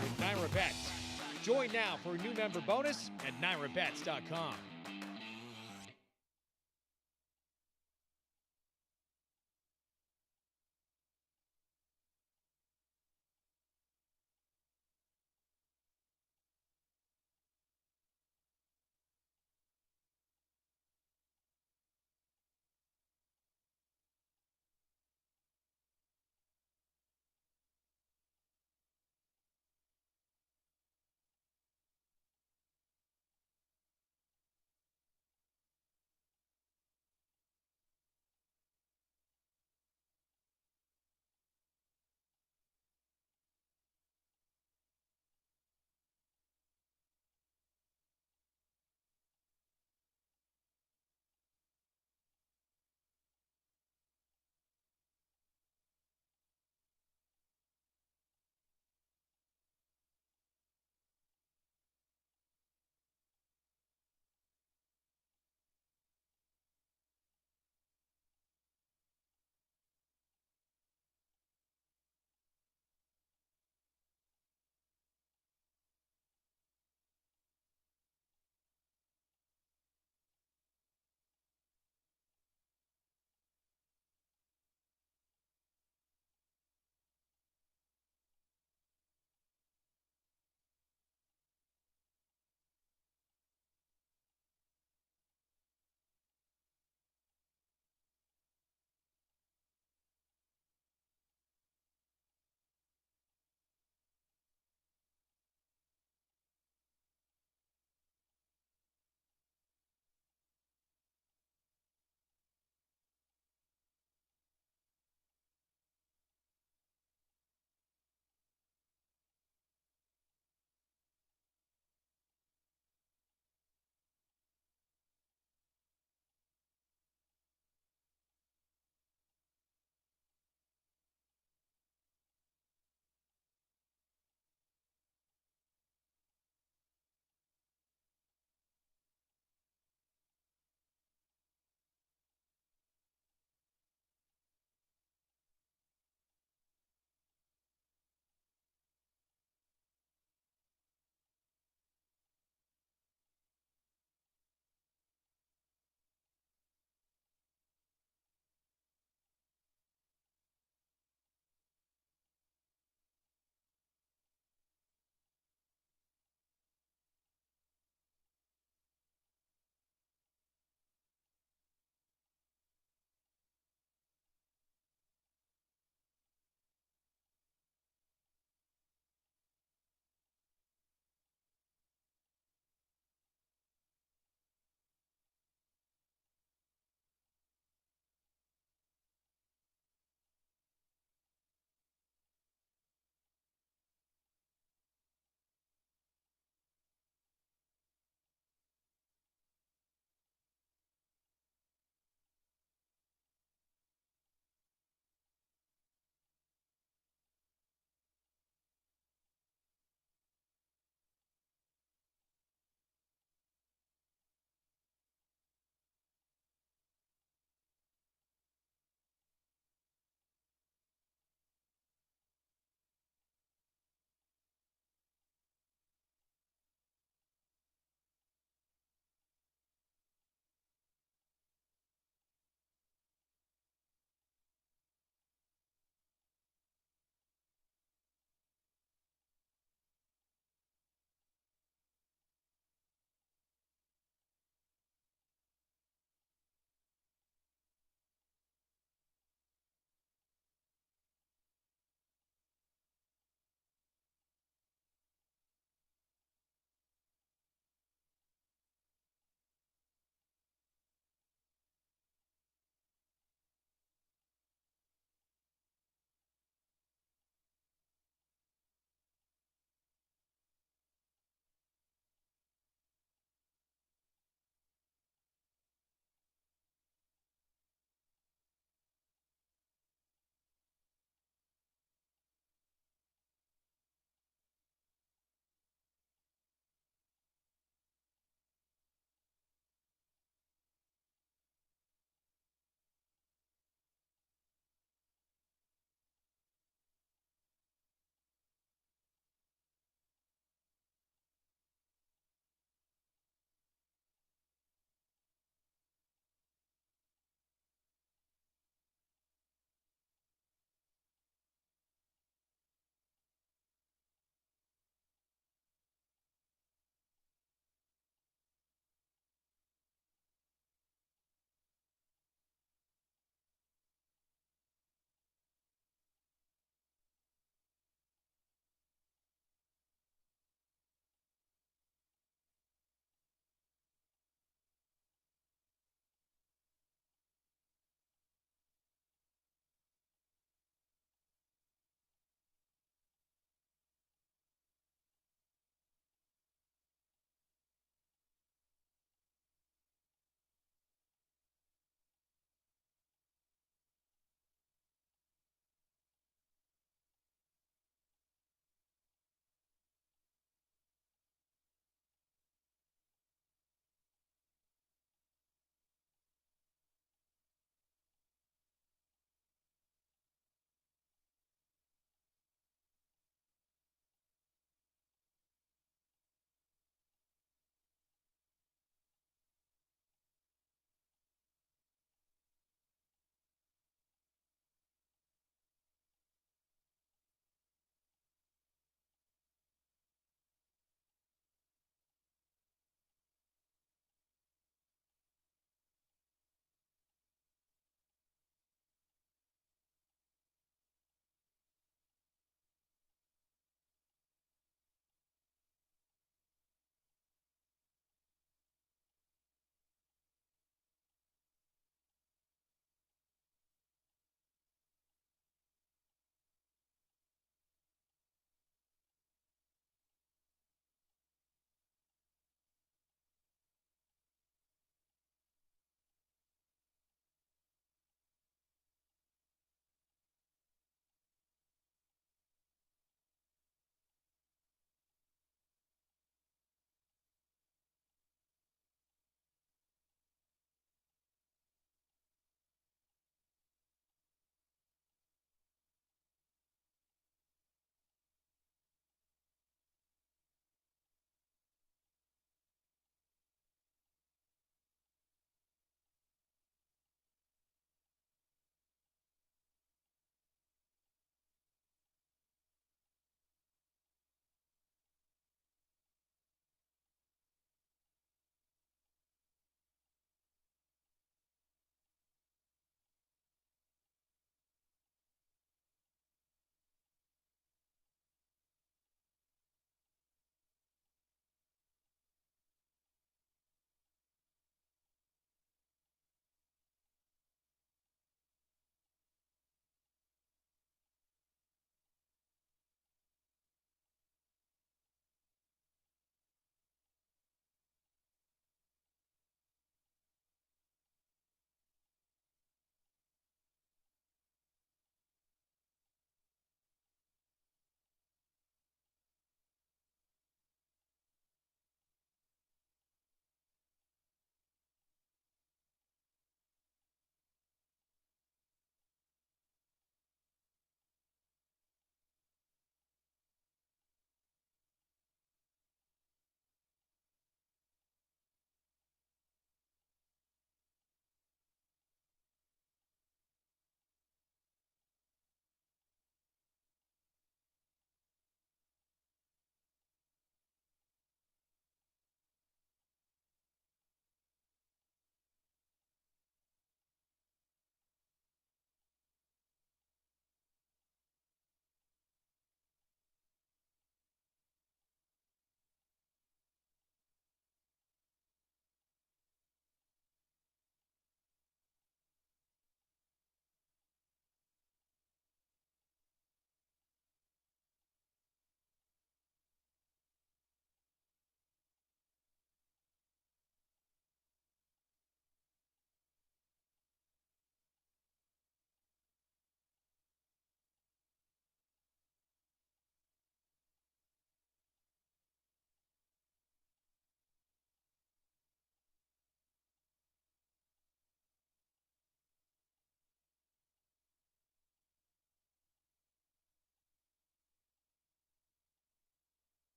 C: with Naira Bets. Join now for a new member bonus at nairabets.com.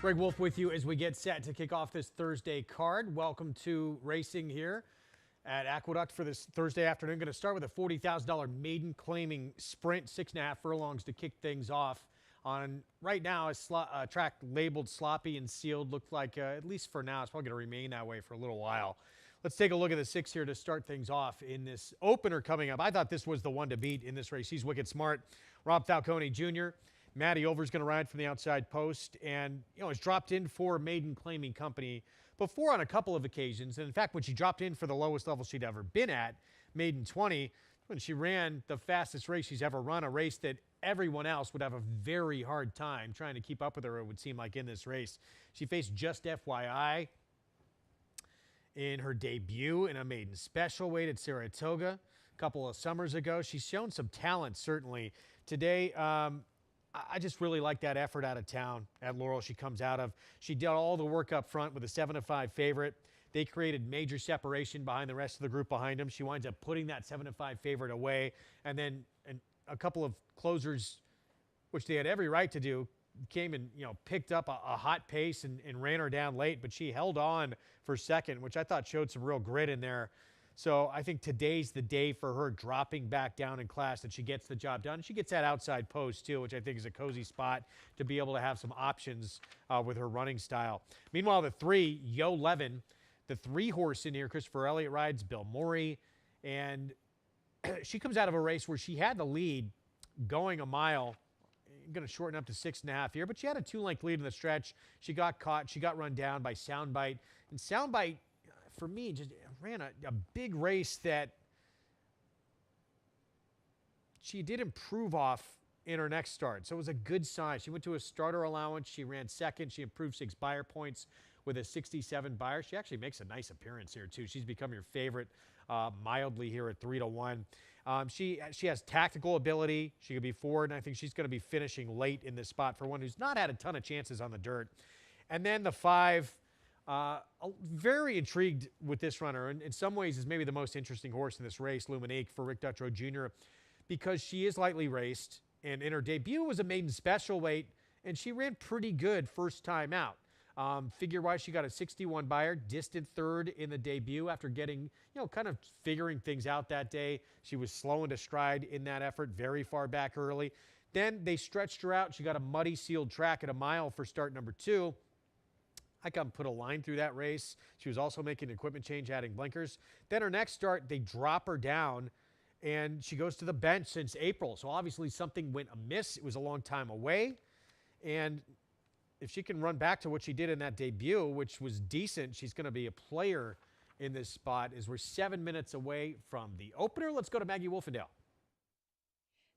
B: Greg Wolf with you as we get set to kick off this Thursday card. Welcome to racing here at Aqueduct for this Thursday afternoon. Going to start with a $40,000 maiden claiming sprint, 6.5 furlongs to kick things off. On right now, a track labeled sloppy and sealed. Looked like, at least for now, it's probably going to remain that way for a little while. Let's take a look at the 6 here to start things off in this opener coming up. I thought this was the one to beat in this race. He's wicked smart. Rob Falcone Jr., Matty Over's going to ride from the outside post, and has dropped in for maiden claiming company before on a couple of occasions. And in fact, when she dropped in for the lowest level she'd ever been at, maiden 20, when she ran the fastest race she's ever run, a race that everyone else would have a very hard time trying to keep up with her, it would seem like, in this race. She faced Just FYI in her debut in a maiden special weight at Saratoga a couple of summers ago. She's shown some talent, certainly. Today, I just really like that effort out of town at Laurel she comes out of. She did all the work up front with a 7-5 favorite. They created major separation behind the rest of the group behind them. She winds up putting that 7-5 favorite away. And then a couple of closers, which they had every right to do, came and picked up a hot pace and ran her down late. But she held on for second, which I thought showed some real grit in there. So I think today's the day for her dropping back down in class, that she gets the job done. She gets that outside post, too, which I think is a cozy spot to be able to have some options with her running style. Meanwhile, the 3, Yo Levin, the 3 horse in here, Christopher Elliott rides, Bill Morey. And she comes out of a race where she had the lead going a mile. Going to shorten up to 6.5 here, but she had a 2-length lead in the stretch. She got caught. She got run down by Soundbite. And Soundbite, for me, just ran a big race that she did improve off in her next start. So it was a good sign. She went to a starter allowance. She ran second. She improved 6 buyer points with a 67 buyer. She actually makes a nice appearance here, too. She's become your favorite mildly here at 3-1. She has tactical ability. She could be forward, and I think she's going to be finishing late in this spot for one who's not had a ton of chances on the dirt. And then the 5, very intrigued with this runner, and in some ways is maybe the most interesting horse in this race, Luminique, for Rick Dutrow Jr., because she is lightly raced, and in her debut was a maiden special weight, and she ran pretty good first time out. Figure-wise, she got a 61 buyer, distant third in the debut after getting, kind of figuring things out that day. She was slow into stride in that effort, very far back early. Then they stretched her out. She got a muddy sealed track at a mile for start number 2. I can put a line through that race. She was also making an equipment change, adding blinkers. Then her next start, they drop her down, and she goes to the bench since April. So obviously something went amiss. It was a long time away. And if she can run back to what she did in that debut, which was decent, she's going to be a player in this spot. As we're 7 minutes away from the opener, let's go to Maggie Wolfendale.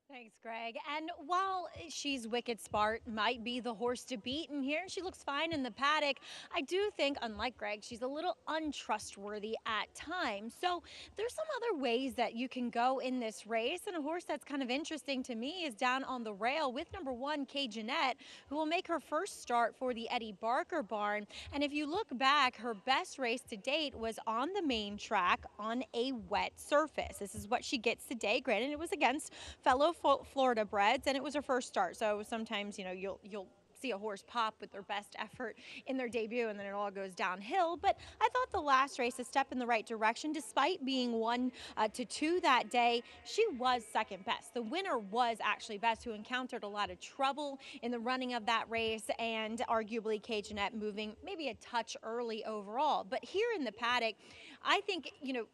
E: Thanks, Greg. And while she's wicked smart, might be the horse to beat in here, she looks fine in the paddock, I do think, unlike Greg, she's a little untrustworthy at times. So there's some other ways that you can go in this race. And a horse that's kind of interesting to me is down on the rail with number 1, Kay Jeanette, who will make her first start for the Eddie Barker barn. And if you look back, her best race to date was on the main track on a wet surface. This is what she gets today. Granted, it was against fellow Florida breds, and it was her first start. So sometimes, you'll see a horse pop with their best effort in their debut, and then it all goes downhill. But I thought the last race, a step in the right direction, despite being 1-2 that day. She was second best. The winner was actually Best, who encountered a lot of trouble in the running of that race, and arguably Kay Jeanette moving maybe a touch early overall. But here in the paddock, I think,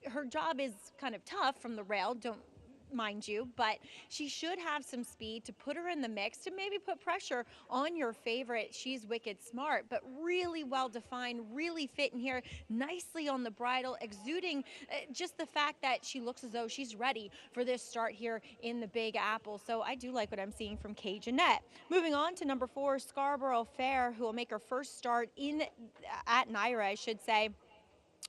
E: her job is kind of tough from the rail. Mind you, but she should have some speed to put her in the mix, to maybe put pressure on your favorite. She's wicked smart, but really well defined, really fit in here, nicely on the bridle, exuding just the fact that she looks as though she's ready for this start here in the Big Apple. So I do like what I'm seeing from Kay Jeanette. Moving on to number 4, Scarborough Fair, who will make her first start at Naira, I should say.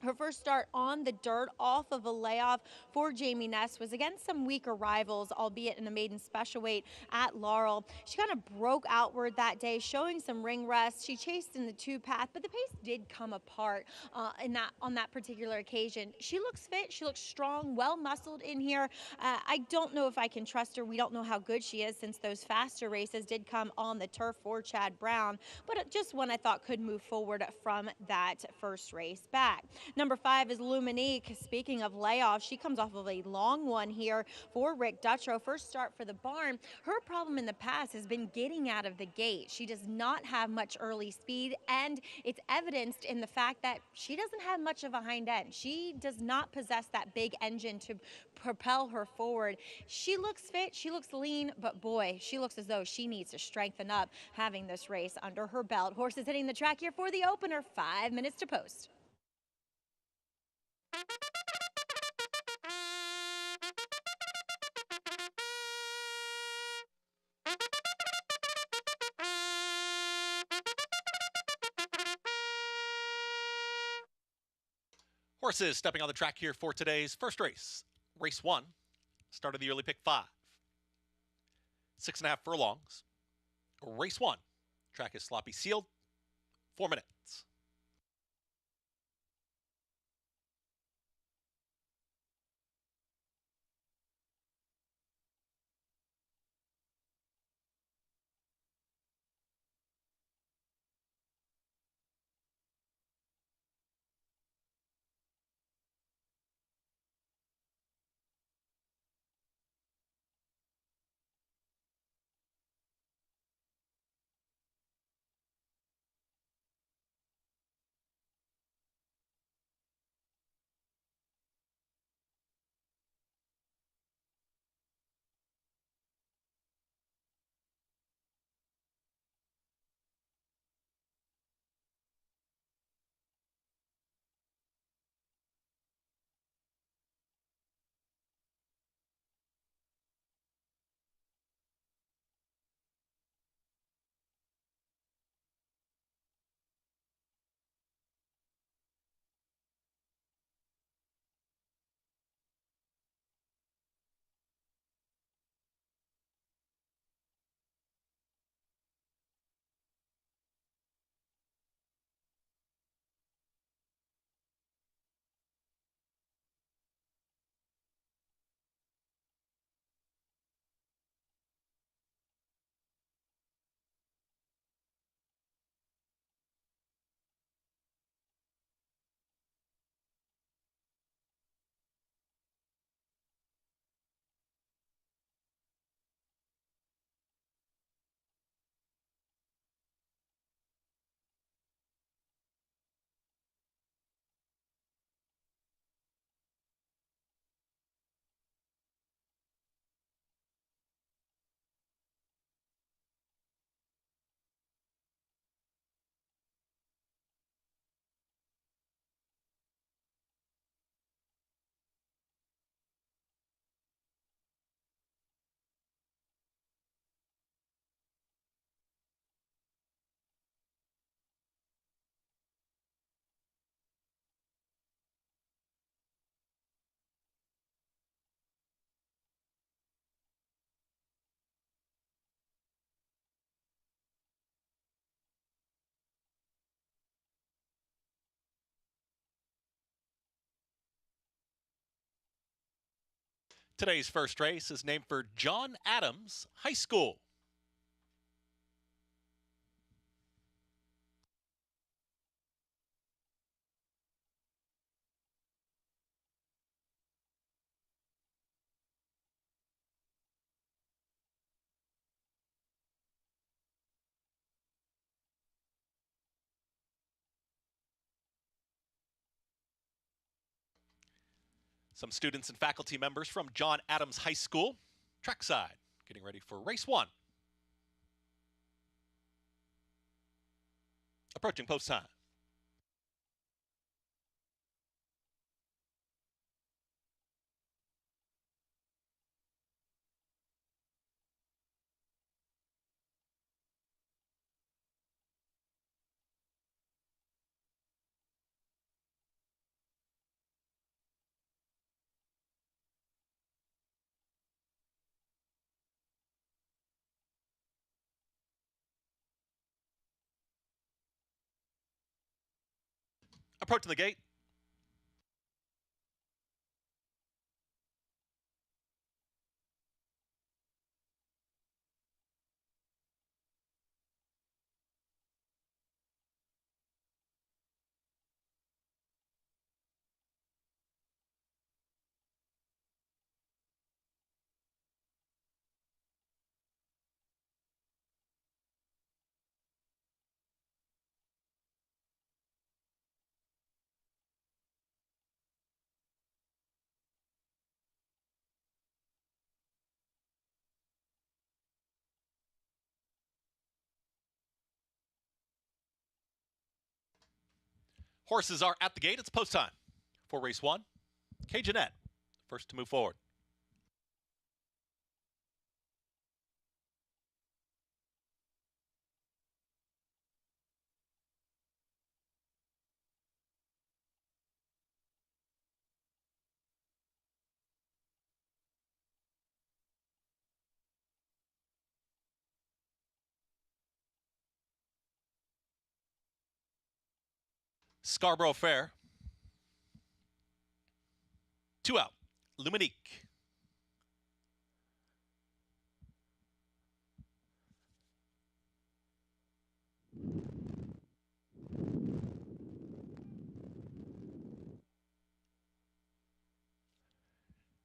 E: Her first start on the dirt off of a layoff for Jamie Ness was against some weaker rivals, albeit in the maiden special weight at Laurel. She kind of broke outward that day, showing some ring rest. She chased in the two path, but the pace did come apart on that particular occasion. She looks fit. She looks strong, well muscled in here. I don't know if I can trust her. We don't know how good she is since those faster races did come on the turf for Chad Brown, but just one I thought could move forward from that first race back. Number 5 is Luminique. Speaking of layoffs, she comes off of a long one here for Rick Dutrow. First start for the barn. Her problem in the past has been getting out of the gate. She does not have much early speed, and it's evidenced in the fact that she doesn't have much of a hind end. She does not possess that big engine to propel her forward. She looks fit, she looks lean, but boy, she looks as though she needs to strengthen up having this race under her belt. Horses hitting the track here for the opener, 5 minutes to post.
D: Horses stepping on the track here for today's first race. Race 1, start of the early pick 5. 6.5 furlongs. Race 1. Track is sloppy sealed. 4 minutes. Today's first race is named for John Adams High School. Some students and faculty members from John Adams High School, trackside, getting ready for race 1. Approaching post time. Approaching the gate. Horses are at the gate. It's post time for race 1. Jeanette, first to move forward. Scarborough Fair. 2 out. Luminique.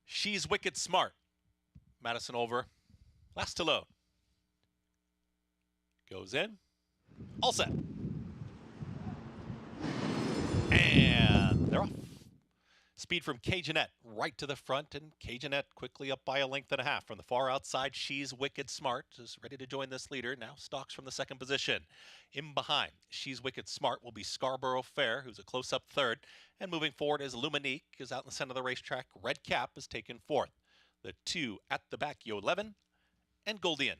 D: She's Wicked Smart. Madison over. Last to load. Goes in. All set. And they're off. Speed from Jeanette right to the front, and Jeanette quickly up by a length and a half. From the far outside, She's Wicked Smart is ready to join this leader. Now stalks from the second position. In behind, She's Wicked Smart will be Scarborough Fair, who's a close-up third. And moving forward is Luminique, is out in the center of the racetrack. Red Cap is taken fourth. The 2 at the back, Yo 11 and Goldian.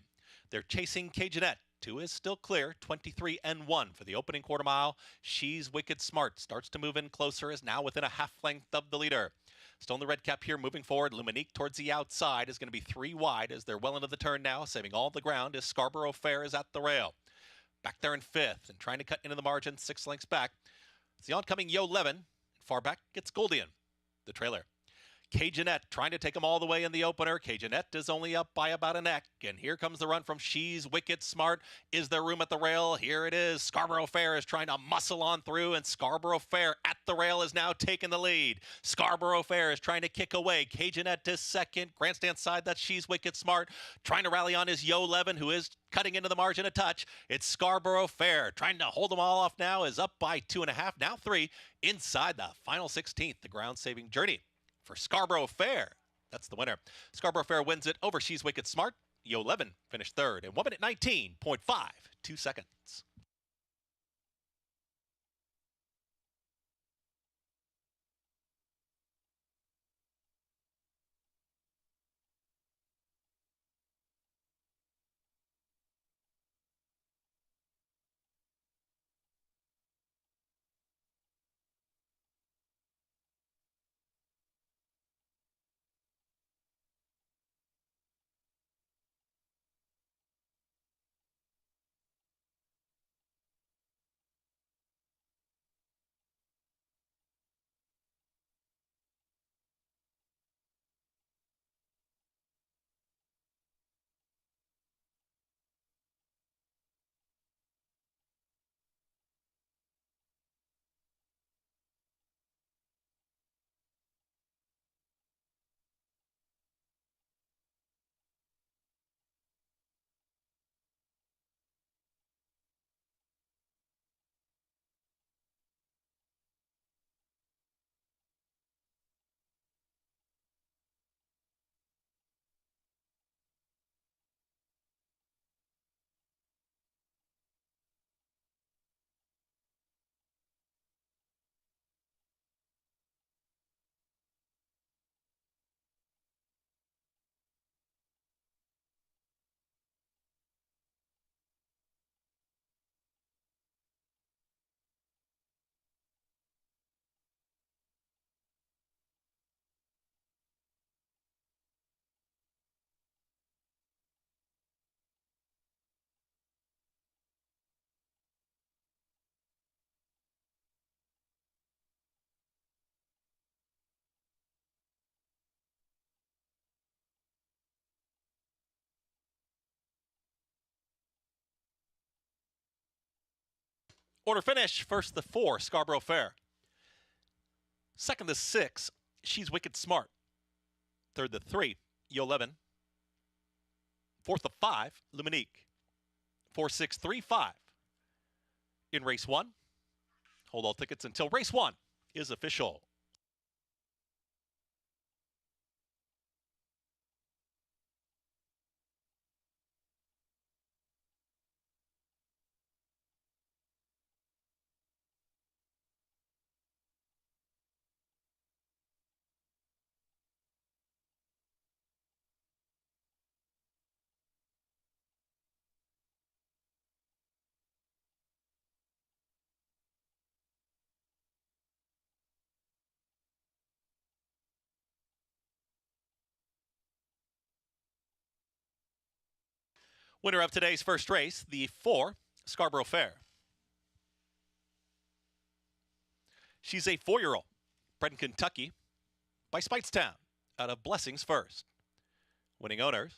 D: They're chasing Jeanette. 2 is still clear, 23 and 1 for the opening quarter mile. She's Wicked Smart starts to move in closer, is now within a half length of the leader. Still in the red cap here, moving forward. Luminique towards the outside is going to be 3 wide as they're well into the turn now, saving all the ground as Scarborough Fair is at the rail. Back there in 5th and trying to cut into the margin, 6 lengths back. It's the oncoming Yo 11. Far back gets Goldian, the trailer. Jeanette trying to take them all the way in the opener. Jeanette is only up by about a neck. And here comes the run from She's Wicked Smart. Is there room at the rail? Here it is. Scarborough Fair is trying to muscle on through, and Scarborough Fair at the rail is now taking the lead. Scarborough Fair is trying to kick away. Jeanette is second. Grandstand side, that's She's Wicked Smart. Trying to rally on is Yo 11, who is cutting into the margin a touch. It's Scarborough Fair trying to hold them all off now, is up by 2.5, now 3, inside the final 16th. The ground-saving journey for Scarborough Fair. That's the winner. Scarborough Fair wins it over She's Wicked Smart. Yo 11 finished third in 1 minute 19.52 seconds. Order finish. First, the 4, Scarborough Fair. Second, the 6, She's Wicked Smart. Third, the 3, Yo11. Fourth, the 5, Luminique. 4, 6, 3, 5. In race 1. Hold all tickets until race 1 is official. Winner of today's first race, the 4, Scarborough Fair. She's a 4-year-old, bred in Kentucky by Speightstown, out of Blessings First. Winning owners,